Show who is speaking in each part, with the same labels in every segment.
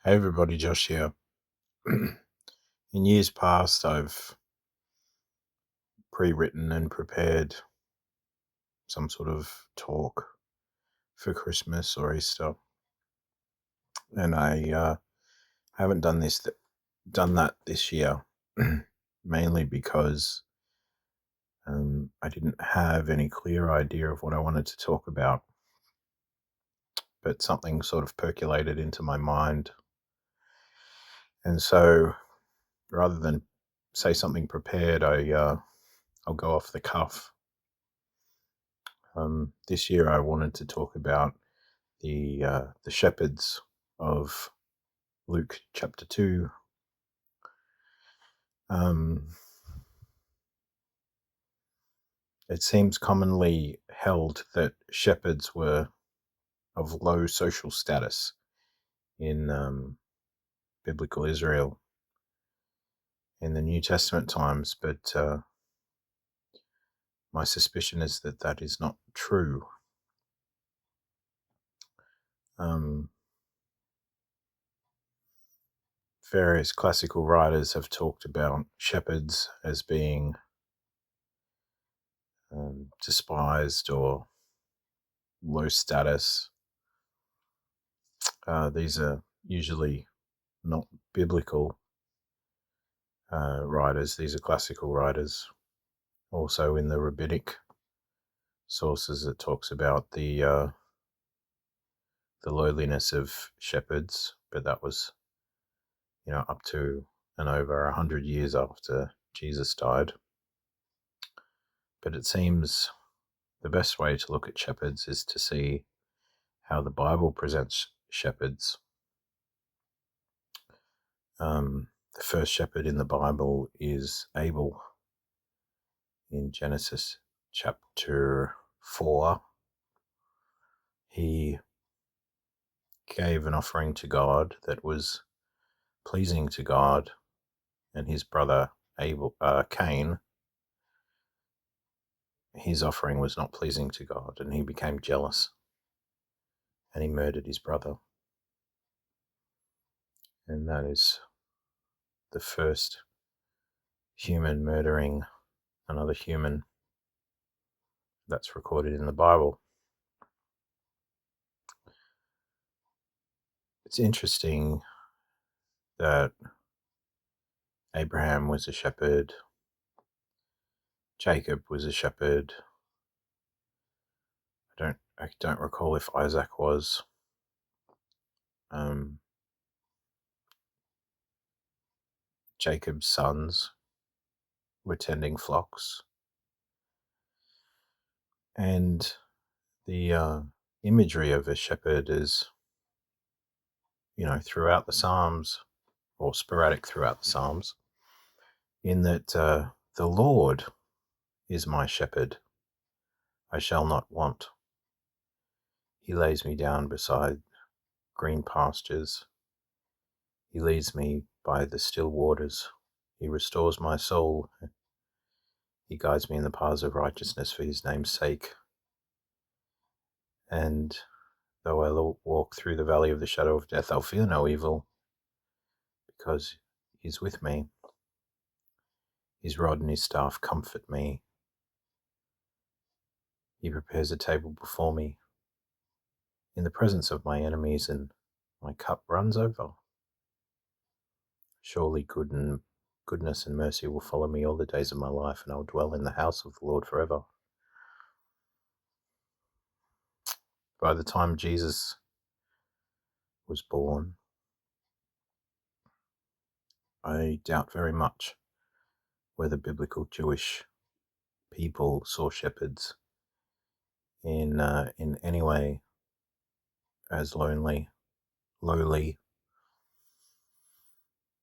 Speaker 1: Hey everybody, Josh here. In years past, I've pre-written and prepared some sort of talk for Christmas or Easter, and I haven't done that this year, mainly because I didn't have any clear idea of what I wanted to talk about, but something sort of percolated into my mind, and so rather than say something prepared, I'll go off the cuff. This year, I wanted to talk about the shepherds of Luke chapter 2. It seems commonly held that shepherds were of low social status in biblical Israel in the New Testament times, but my suspicion is that that is not true. Various classical writers have talked about shepherds as being despised or low status. These are usually not biblical writers. These are classical writers. Also in the rabbinic sources, it talks about the lowliness of shepherds, but that was up to and over 100 years after Jesus died. But it seems the best way to look at shepherds is to see how the Bible presents shepherds. The first shepherd in the Bible is Abel in Genesis chapter 4. He gave an offering to God that was pleasing to God, and his brother Cain, his offering was not pleasing to God, and he became jealous, and he murdered his brother. And that is the first human murdering another human that's recorded in the Bible. It's interesting that Abraham was a shepherd, Jacob was a shepherd. I don't recall if Isaac was. Jacob's sons were tending flocks, and the imagery of a shepherd is, throughout the Psalms, or sporadic throughout the Psalms, in that the Lord is my shepherd, I shall not want. He lays me down beside green pastures. He leads me by the still waters. He restores my soul. He guides me in the paths of righteousness for his name's sake. And though I walk through the valley of the shadow of death, I'll fear no evil, because he's with me. His rod and his staff comfort me. He prepares a table before me in the presence of my enemies, and my cup runs over. Surely goodness and mercy will follow me all the days of my life, and I'll dwell in the house of the Lord forever. By the time Jesus was born, I doubt very much whether biblical Jewish people saw shepherds in any way as lowly.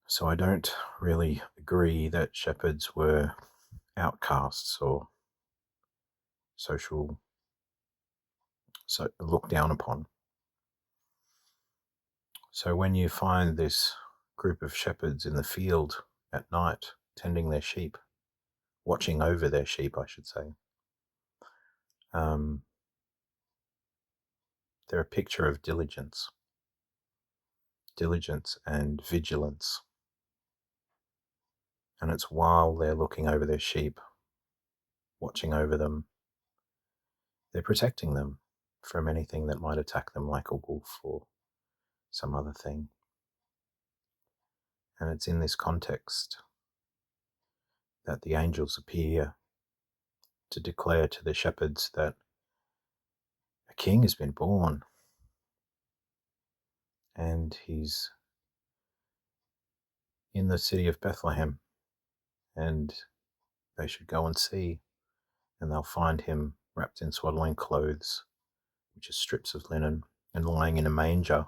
Speaker 1: So I don't really agree that shepherds were outcasts or looked down upon. So when you find this group of shepherds in the field at night, tending their sheep, watching over their sheep, I should say, they're a picture of diligence. diligence and vigilance. And it's while they're looking over their sheep, watching over them, they're protecting them from anything that might attack them, like a wolf or some other thing. And it's in this context that the angels appear to declare to the shepherds that a king has been born, and he's in the city of Bethlehem, and they should go and see, and they'll find him wrapped in swaddling clothes, which is strips of linen, and lying in a manger,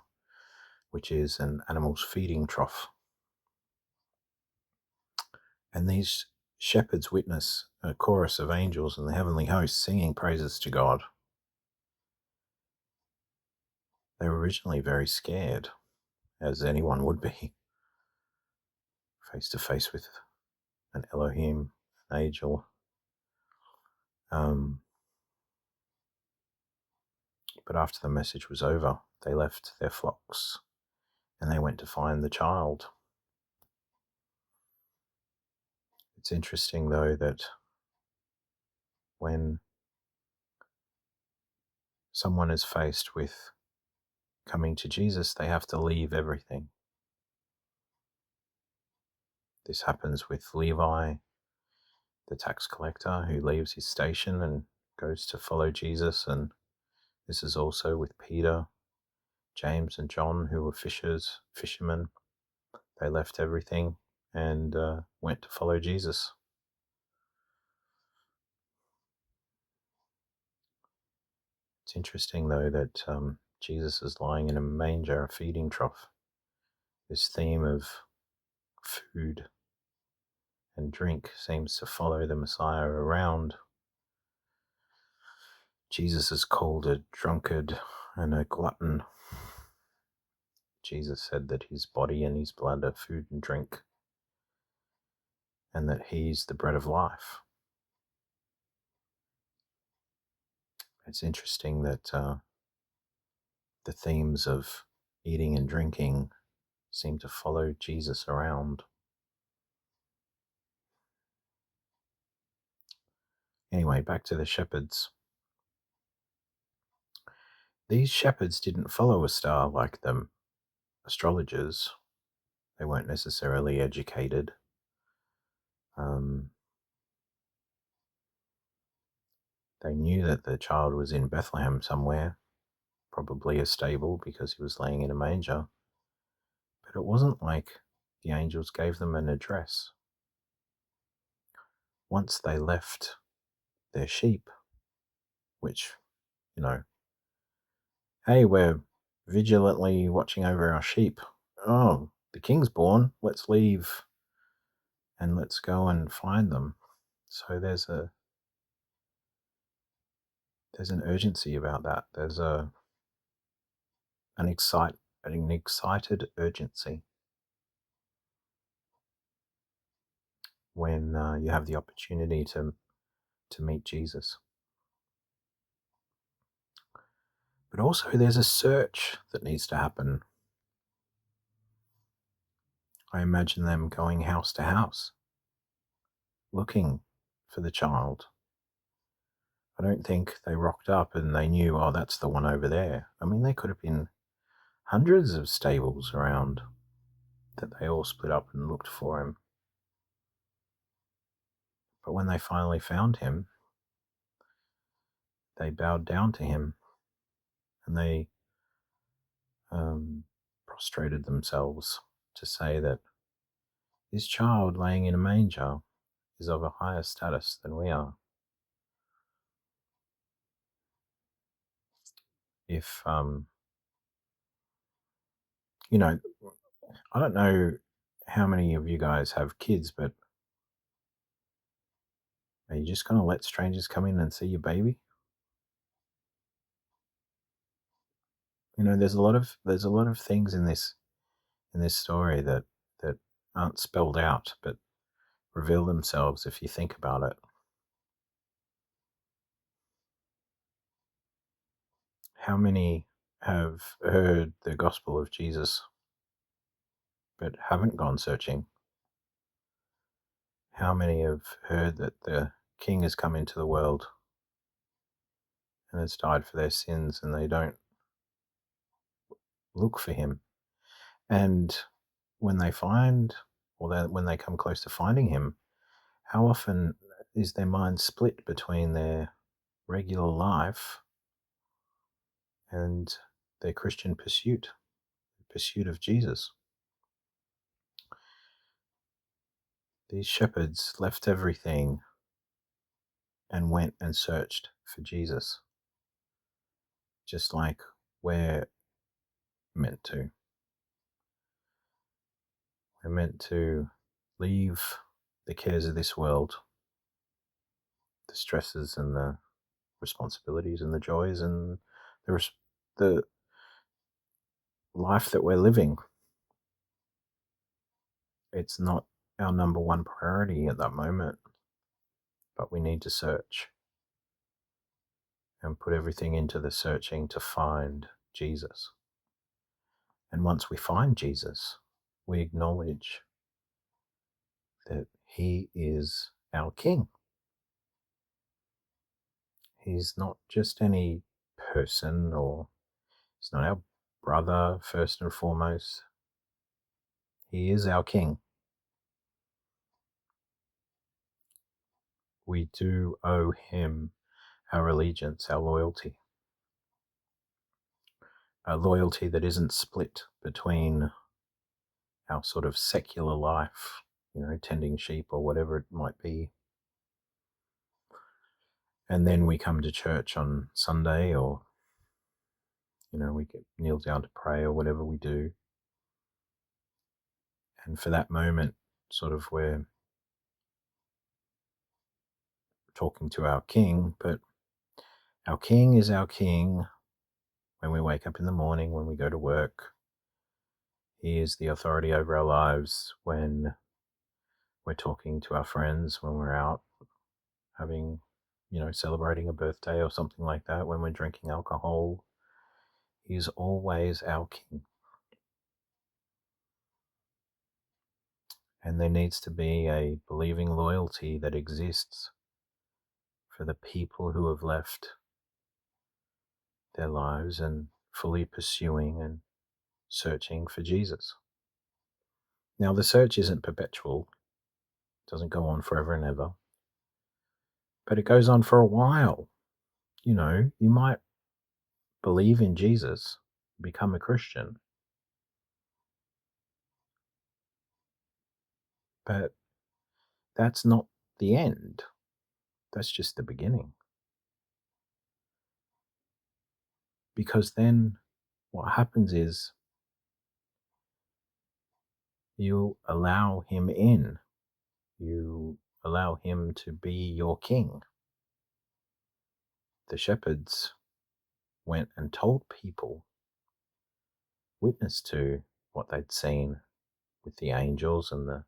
Speaker 1: which is an animal's feeding trough. And these shepherds witness a chorus of angels and the heavenly host singing praises to God. They were originally very scared, as anyone would be, face to face with an Elohim, an angel. But after the message was over, they left their flocks and they went to find the child. It's interesting, though, that when someone is faced with coming to Jesus, they have to leave everything. This happens with Levi, the tax collector, who leaves his station and goes to follow Jesus. And this is also with Peter, James, and John, who were fishermen. They left everything and went to follow Jesus. It's interesting, though, that Jesus is lying in a manger, a feeding trough. This theme of food and drink seems to follow the Messiah around. Jesus is called a drunkard and a glutton. Jesus said that his body and his blood are food and drink, and that he's the bread of life. It's interesting that the themes of eating and drinking seem to follow Jesus around. Anyway, back to the shepherds. These shepherds didn't follow a star like the astrologers. They weren't necessarily educated. They knew that the child was in Bethlehem somewhere, probably a stable because he was laying in a manger. But it wasn't like the angels gave them an address. Once they left their sheep, which, hey, we're vigilantly watching over our sheep. Oh, the king's born. Let's leave and let's go and find them. So there's an urgency about that. There's an excited urgency when you have the opportunity to meet Jesus. But also there's a search that needs to happen. I imagine them going house to house, looking for the child. I don't think they rocked up and they knew, oh, that's the one over there. I mean, there could have been hundreds of stables around that they all split up and looked for him. But when they finally found him, they bowed down to him and they prostrated themselves to say that this child laying in a manger is of a higher status than we are. If, I don't know how many of you guys have kids, but are you just going to let strangers come in and see your baby? There's a lot of things in this story that aren't spelled out, but reveal themselves if you think about it. How many have heard the gospel of Jesus but haven't gone searching? How many have heard that the King has come into the world and has died for their sins, and they don't look for him? And when they find, or when they come close to finding him, how often is their mind split between their regular life and their Christian pursuit, the pursuit of Jesus? These shepherds left everything and went and searched for Jesus, just like we're meant to. We're meant to leave the cares of this world, the stresses and the responsibilities and the joys and the life that we're living. It's not our number one priority at that moment, but we need to search and put everything into the searching to find Jesus. And once we find Jesus, we acknowledge that he is our King. He's not just any person, or he's not our brother first and foremost. He is our King. We do owe him our allegiance, our loyalty. A loyalty that isn't split between our sort of secular life, tending sheep or whatever it might be, and then we come to church on Sunday, or we kneel down to pray or whatever we do, and for that moment, sort of, we're talking to our King. But our King is our King when we wake up in the morning, when we go to work. He is the authority over our lives when we're talking to our friends, when we're out having, celebrating a birthday or something like that, when we're drinking alcohol. He's always our King. And there needs to be a believing loyalty that exists for the people who have left their lives and fully pursuing and searching for Jesus. Now, the search isn't perpetual, it doesn't go on forever and ever, but it goes on for a while. You might believe in Jesus, become a Christian, but that's not the end. That's just the beginning. Because then what happens is you allow him in. You allow him to be your King. The shepherds went and told people, witnessed to what they'd seen with the angels and the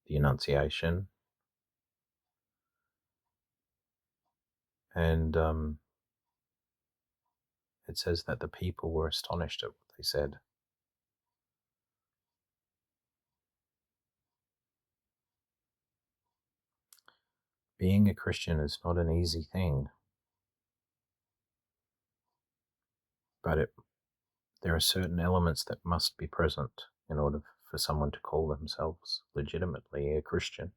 Speaker 1: Annunciation. And it says that the people were astonished at what they said. Being a Christian is not an easy thing, but there are certain elements that must be present in order for someone to call themselves legitimately a Christian.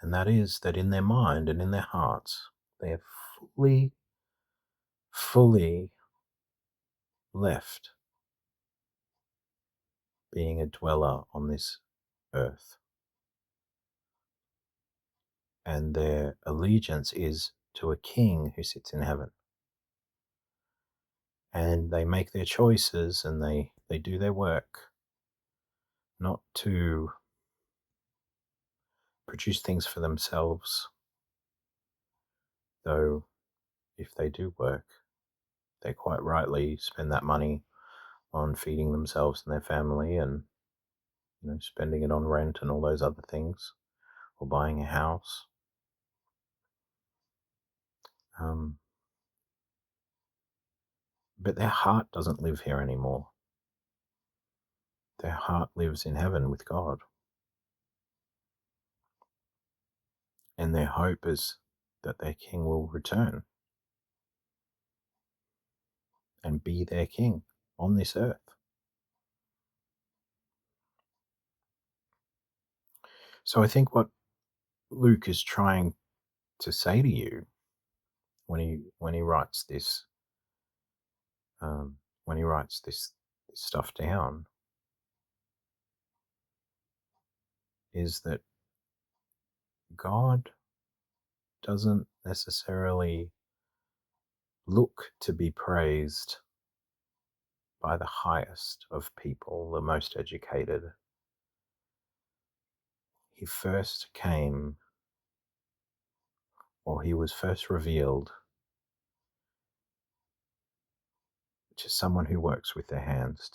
Speaker 1: And that is that in their mind and in their hearts, they have fully left being a dweller on this earth. And their allegiance is to a King who sits in heaven. And they make their choices and they do their work, not to produce things for themselves, though if they do work, they quite rightly spend that money on feeding themselves and their family, and spending it on rent and all those other things, or buying a house. But their heart doesn't live here anymore. their heart lives in heaven with God. And their hope is that their king will return and be their king on this earth. So I think what Luke is trying to say to you when he writes this um, this stuff down is that God doesn't necessarily look to be praised by the highest of people, the most educated. He first came, or he was first revealed to someone who works with their hands,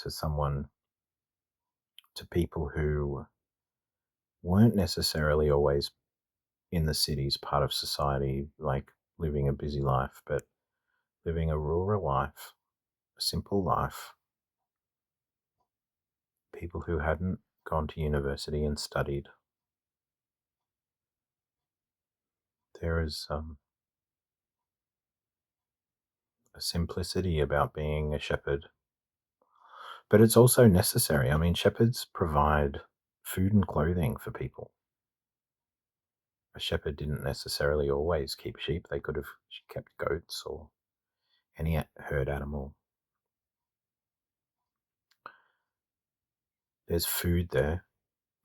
Speaker 1: to people who weren't necessarily always in the cities, part of society, like living a busy life, but living a rural life, a simple life. People who hadn't gone to university and studied. There is a simplicity about being a shepherd, but it's also necessary. I mean, shepherds provide food and clothing for people. A shepherd didn't necessarily always keep sheep. They could have kept goats or any herd animal. There's food there.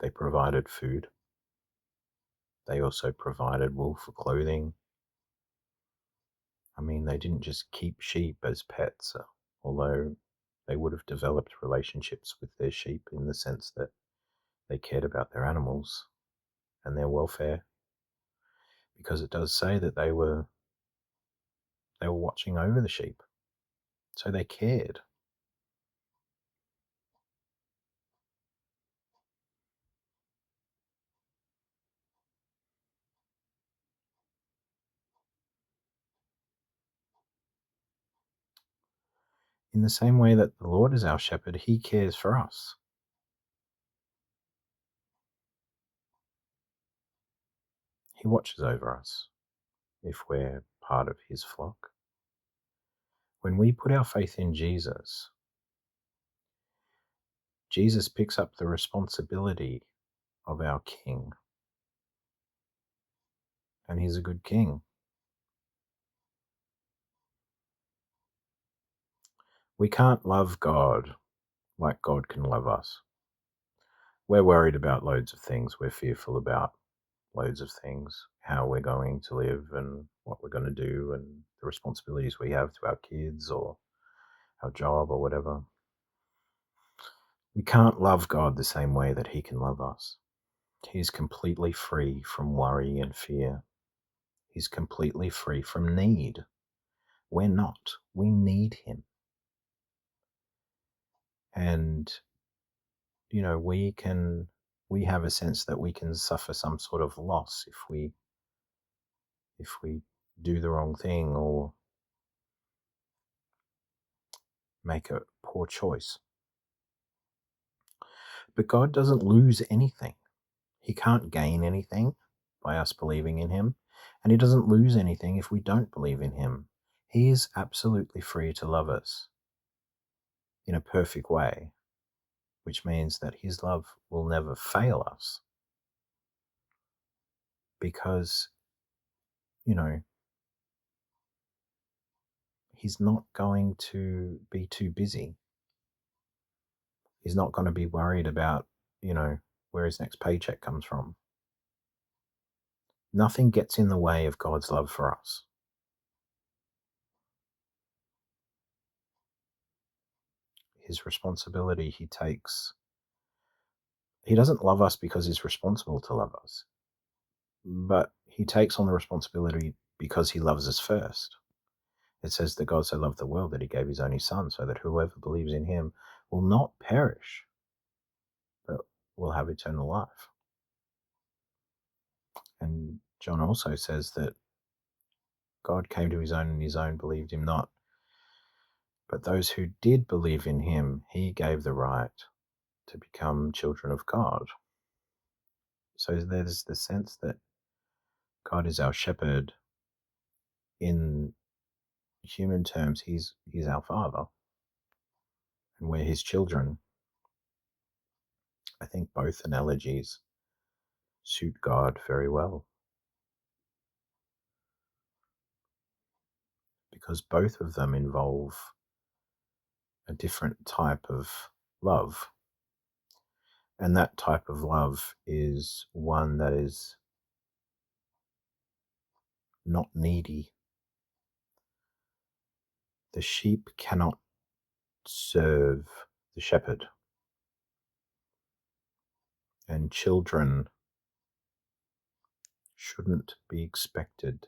Speaker 1: They provided food. They also provided wool for clothing. I mean, they didn't just keep sheep as pets, although they would have developed relationships with their sheep in the sense that they cared about their animals and their welfare, because it does say that they were watching over the sheep, so they cared. In the same way that the Lord is our shepherd, he cares for us. He watches over us if we're part of his flock. When we put our faith in Jesus, Jesus picks up the responsibility of our king, and he's a good king. We can't love God like God can love us. We're worried about loads of things. We're fearful about loads of things, how we're going to live and what we're going to do and the responsibilities we have to our kids or our job or whatever. We can't love God the same way that he can love us. He's completely free from worry and fear. He's completely free from need. We're not. We need him. And, you know, we have a sense that we can suffer some sort of loss if we do the wrong thing or make a poor choice. But God doesn't lose anything. He can't gain anything by us believing in him, and he doesn't lose anything if we don't believe in him. He is absolutely free to love us in a perfect way, which means that his love will never fail us because, you know, he's not going to be too busy. He's not going to be worried about, you know, where his next paycheck comes from. Nothing gets in the way of God's love for us. His responsibility he takes. He doesn't love us because he's responsible to love us, but he takes on the responsibility because he loves us first. It says that God so loved the world that he gave his only son so that whoever believes in him will not perish, but will have eternal life. And John also says that God came to his own and his own believed him not. But those who did believe in him, he gave the right to become children of God. So there's the sense that God is our shepherd. In human terms, he's our father, and we're his children. I think both analogies suit God very well, because both of them involve a different type of love. And that type of love is one that is not needy. The sheep cannot serve the shepherd, and children shouldn't be expected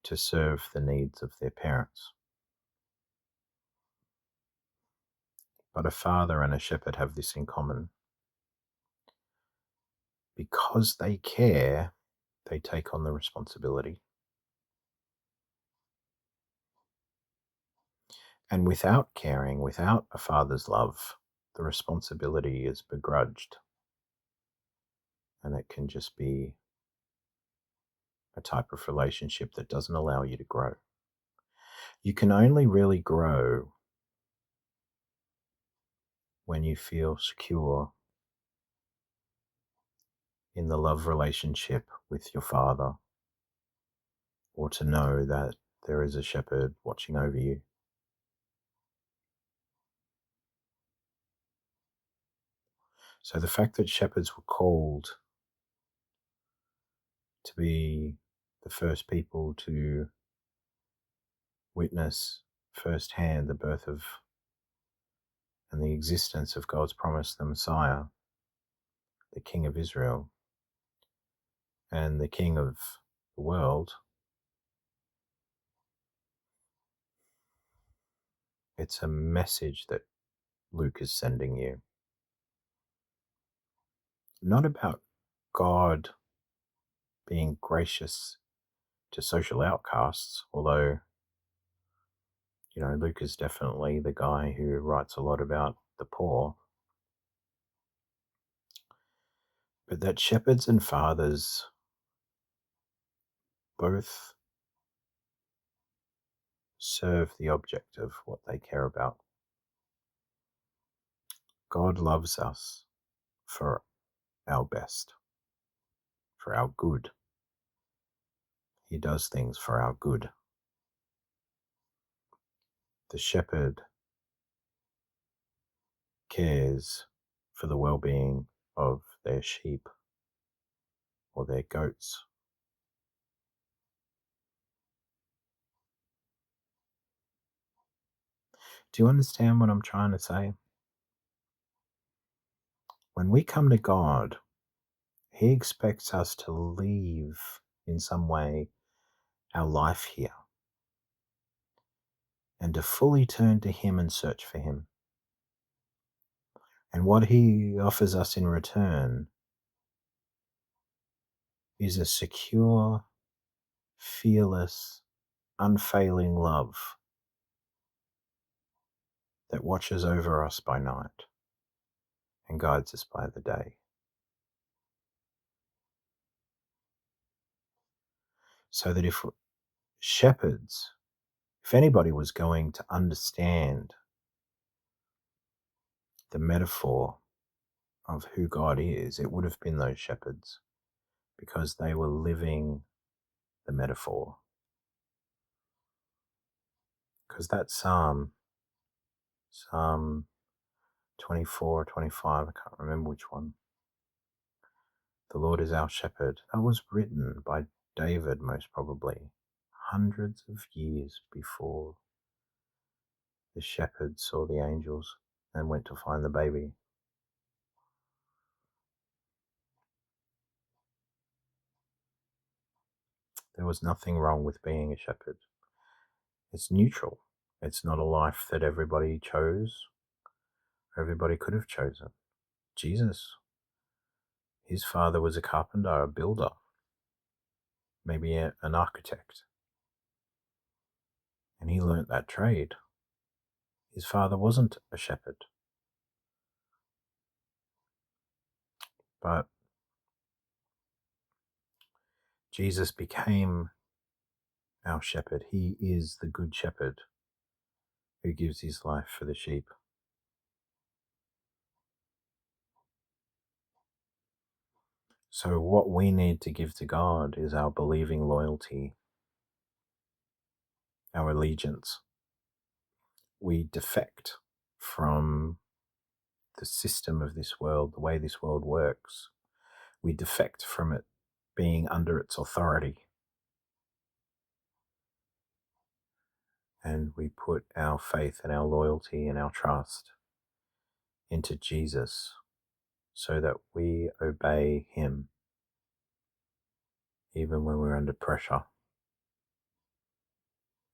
Speaker 1: to serve the needs of their parents. But a father and a shepherd have this in common. Because they care, they take on the responsibility. And without caring, without a father's love, the responsibility is begrudged. And it can just be a type of relationship that doesn't allow you to grow. You can only really grow when you feel secure in the love relationship with your father, or to know that there is a shepherd watching over you. So the fact that shepherds were called to be the first people to witness firsthand the birth of and the existence of God's promise, the Messiah, the King of Israel, and the King of the world, it's a message that Luke is sending you. Not about God being gracious to social outcasts, although, Luke is definitely the guy who writes a lot about the poor, but that shepherds and fathers both serve the object of what they care about. God loves us for our best, for our good. He does things for our good. The shepherd cares for the well-being of their sheep or their goats. Do you understand what I'm trying to say? When we come to God, He expects us to leave in some way our life here and to fully turn to Him and search for Him. And what He offers us in return is a secure, fearless, unfailing love that watches over us by night and guides us by the day. So that if shepherds, if anybody was going to understand the metaphor of who God is, it would have been those shepherds, because they were living the metaphor. Because that Psalm 24 or 25, I can't remember which one, the Lord is our shepherd, that was written by David most probably hundreds of years before the shepherds saw the angels and went to find the baby. There was nothing wrong with being a shepherd. It's neutral. It's not a life that everybody chose. Everybody could have chosen. Jesus, his father was a carpenter, a builder, maybe an architect. And he learnt that trade. His father wasn't a shepherd. But Jesus became our shepherd. He is the good shepherd who gives his life for the sheep. So what we need to give to God is our believing loyalty, our allegiance. We defect from the system of this world, the way this world works. We defect from it being under its authority. And we put our faith and our loyalty and our trust into Jesus so that we obey him even when we're under pressure.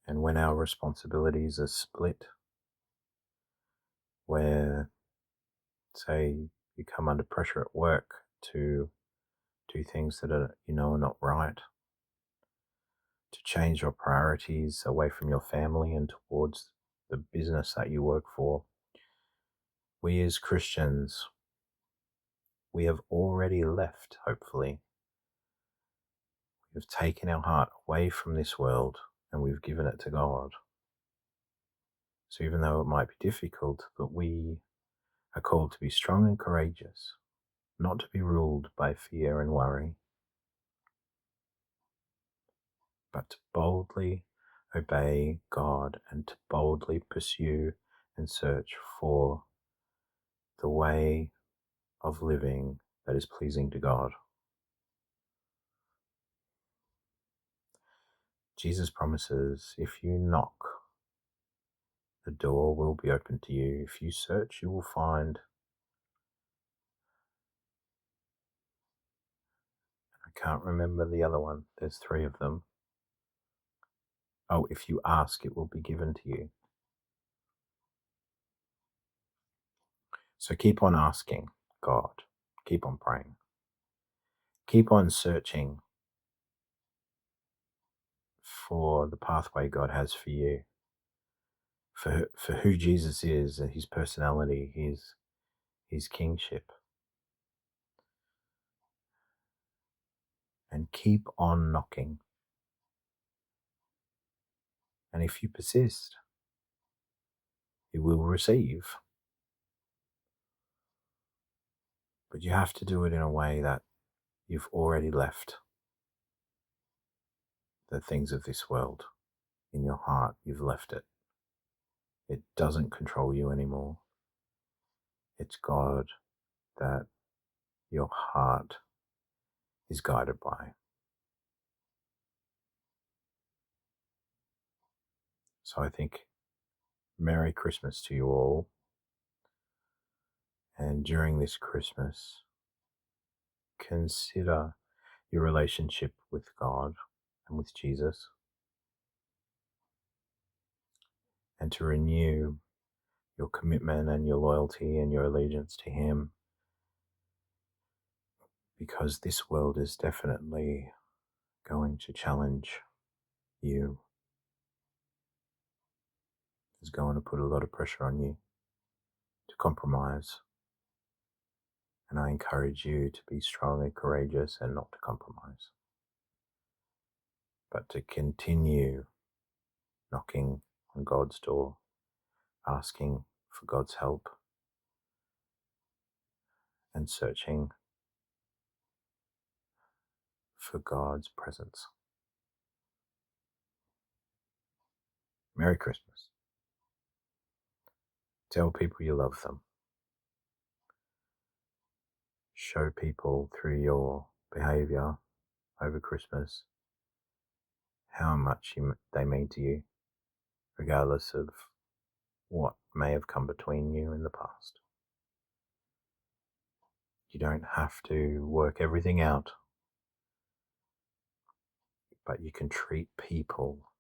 Speaker 1: And when our responsibilities are split, where, say, you come under pressure at work to do things that are not right, to change your priorities away from your family and towards the business that you work for, we as Christians, we have already left, hopefully. We've taken our heart away from this world and we've given it to God. So even though it might be difficult, but we are called to be strong and courageous, not to be ruled by fear and worry, but to boldly obey God and to boldly pursue and search for the way of living that is pleasing to God. Jesus promises, if you knock, the door will be open to you. If you search, you will find. I can't remember the other one. There's 3 of them. Oh, if you ask, it will be given to you. So keep on asking God. Keep on praying. Keep on searching for the pathway God has for you, for who Jesus is, and his personality, his kingship. And keep on knocking. And if you persist, you will receive. But you have to do it in a way that you've already left the things of this world. In your heart, you've left it. It doesn't control you anymore. It's God that your heart is guided by. So I think Merry Christmas to you all. And during this Christmas, consider your relationship with God and with Jesus, and to renew your commitment and your loyalty and your allegiance to him, because this world is definitely going to challenge you. It's going to put a lot of pressure on you to compromise. And I encourage you to be strong and courageous and not to compromise, but to continue knocking on God's door, asking for God's help, and searching for God's presence. Merry Christmas. Tell people you love them. Show people through your behavior over Christmas how much they mean to you, regardless of what may have come between you in the past. You don't have to work everything out, but you can treat people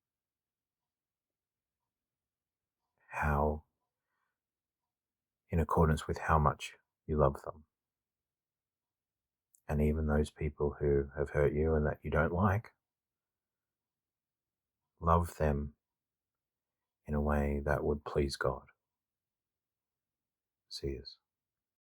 Speaker 1: in accordance with how much you love them. And even those people who have hurt you and that you don't like, love them in a way that would please God. See you.